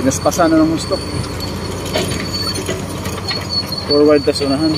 Pinaspasan na ng gusto. Forward tas unahan.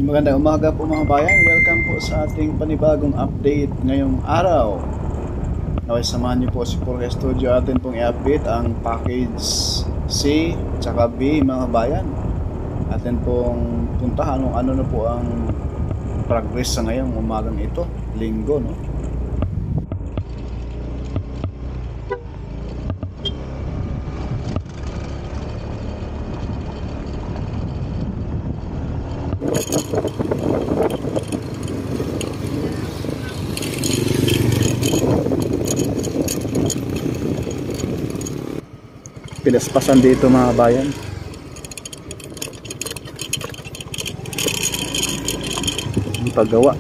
Magandang umaga po mga bayan. Welcome po sa ating panibagong update ngayong araw. Okay, samahan niyo po si Jorge Studio. Atin pong i-update ang package C tsaka B mga bayan. Atin pong puntahan kung ano na po ang progress sa ngayong umagang ito, linggo, no? Pinaspasan dito mga bayan. Ang paggawa.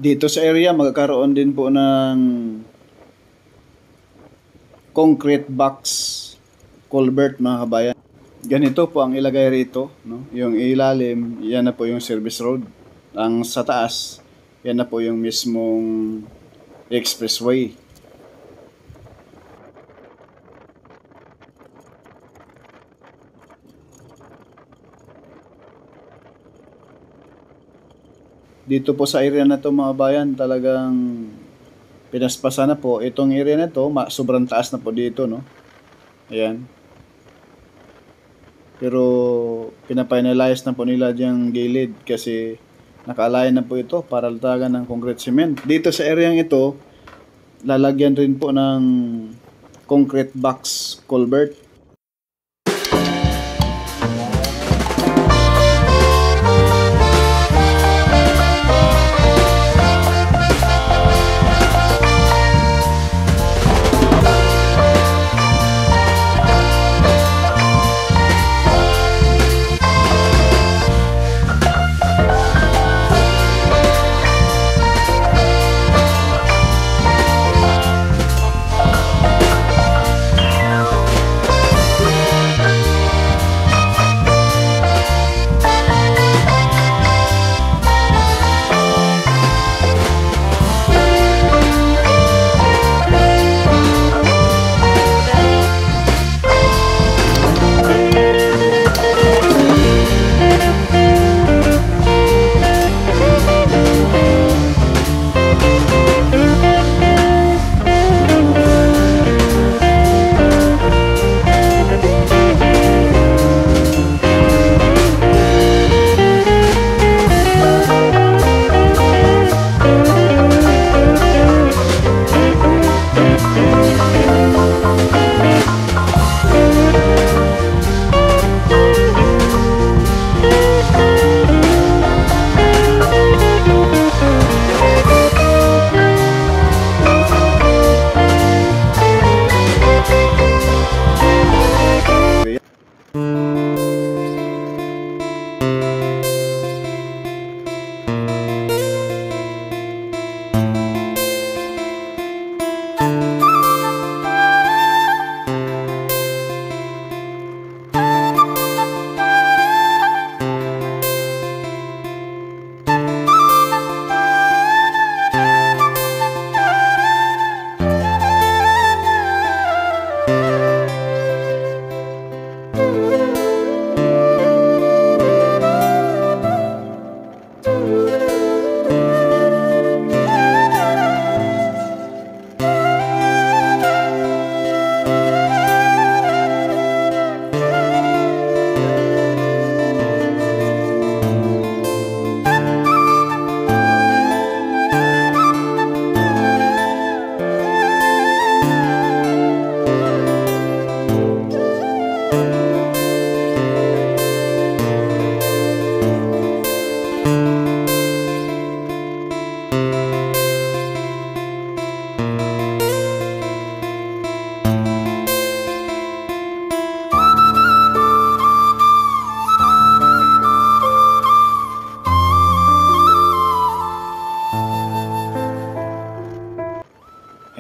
Dito sa area magkakaroon din po ng concrete box culvert mga kabayan. Ganito po ang ilagay rito, no? Yung ilalim, yan na po yung service road. Ang sa taas, yan na po yung mismong expressway. Dito po sa area na to mga bayan, talagang pinaspasa na po. Itong area na to, sobrang taas na po dito, no? Ayan. Pero pinapinalize na po nila diyang gilid kasi nakaalayan na po ito para latagan ng concrete cement. Dito sa area ito, lalagyan rin po ng concrete box culvert.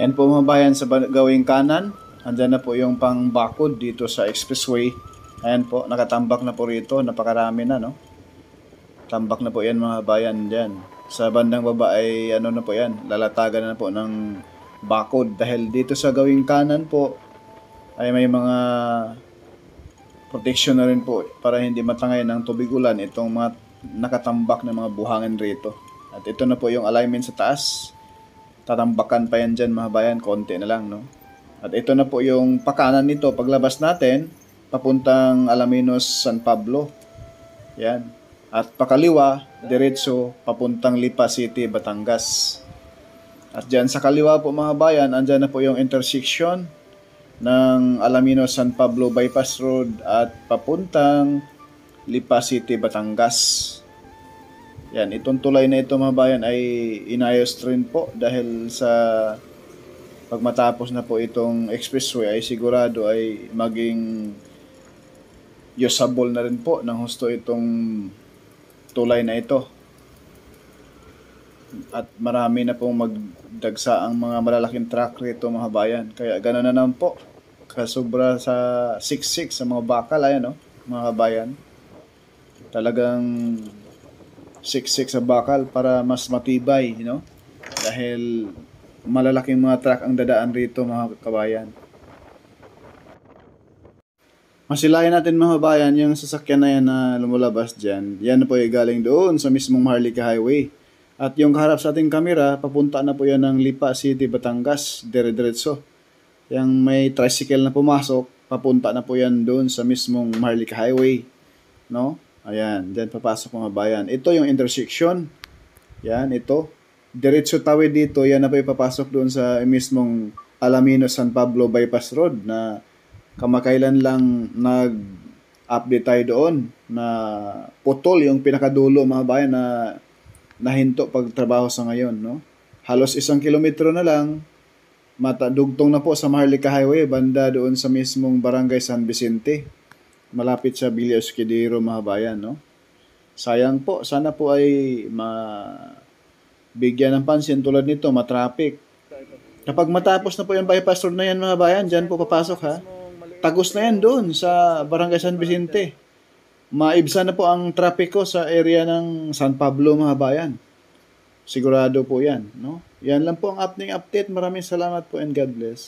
Ayan po mga bayan, sa gawing kanan, andyan na po yung pang bakod dito sa expressway. Ayan po, nakatambak na po rito, napakarami na, no? Tambak na po yan mga bayan dyan. Sa bandang baba ay ano na po yan, lalatagan na po ng bakod. Dahil dito sa gawing kanan po, ay may mga protection na rin po para hindi matangay ng tubig ulan itong mga nakatambak na mga buhangin rito. At ito na po yung alignment sa taas. Tatambakan pa yan dyan mga bayan, konti na lang, no? At ito na po yung pakanan nito, paglabas natin, papuntang Alaminos, San Pablo. Yan. At pakaliwa, diretso, papuntang Lipa City, Batangas. At dyan sa kaliwa po mga bayan, andyan na po yung intersection ng Alaminos, San Pablo Bypass Road at papuntang Lipa City, Batangas. Yan, itong tulay na ito mga bayan ay inayos rin po dahil sa pag matapos na po itong expressway ay sigurado ay maging usable na rin po ng husto itong tulay na ito. At marami na pong magdagsa ang mga malalaking truck rito mga bayan. Kaya gano'n na naman po. Kasobra sa 6'6 sa mga bakal, ayan no, mga bayan. Talagang 6'6 sa bakal para mas matibay, dahil malalaking mga truck ang dadaan rito mga kabayan. Masilayan natin mga kabayan yung sasakyan na yan na lumulabas dyan. Yan po ay galing doon sa mismong Maharlika Highway. At yung kaharap sa ating kamera, papunta na po yan ng Lipa City, Batangas, dire-diretso. Yang may tricycle na pumasok, papunta na po yan doon sa mismong Maharlika Highway. No? Ayan, dyan papasok mga bayan. Ito yung intersection. Yan, ito. Diretso tawid dito, yan na po ipapasok doon sa mismong Alaminos San Pablo Bypass Road na kamakailan lang nag-update tayo doon na putol yung pinakadulo mga bayan na nahinto pagtrabaho sa ngayon. No? Halos 1 kilometro na lang, matadugtong na po sa Maharlika Highway, banda doon sa mismong Barangay San Vicente. Malapit sa Villa Escudero mga bayan. No? Sayang po, sana po ay bigyan ng pansin tulad nito, matraffic. Kapag matapos na po yung bypass road na yan mga bayan, dyan po papasok ha. Tagos na yan doon sa Barangay San Vicente. Maibsan na po ang trapiko sa area ng San Pablo mga bayan. Sigurado po yan. No? Yan lang po ang update. Maraming salamat po and God bless.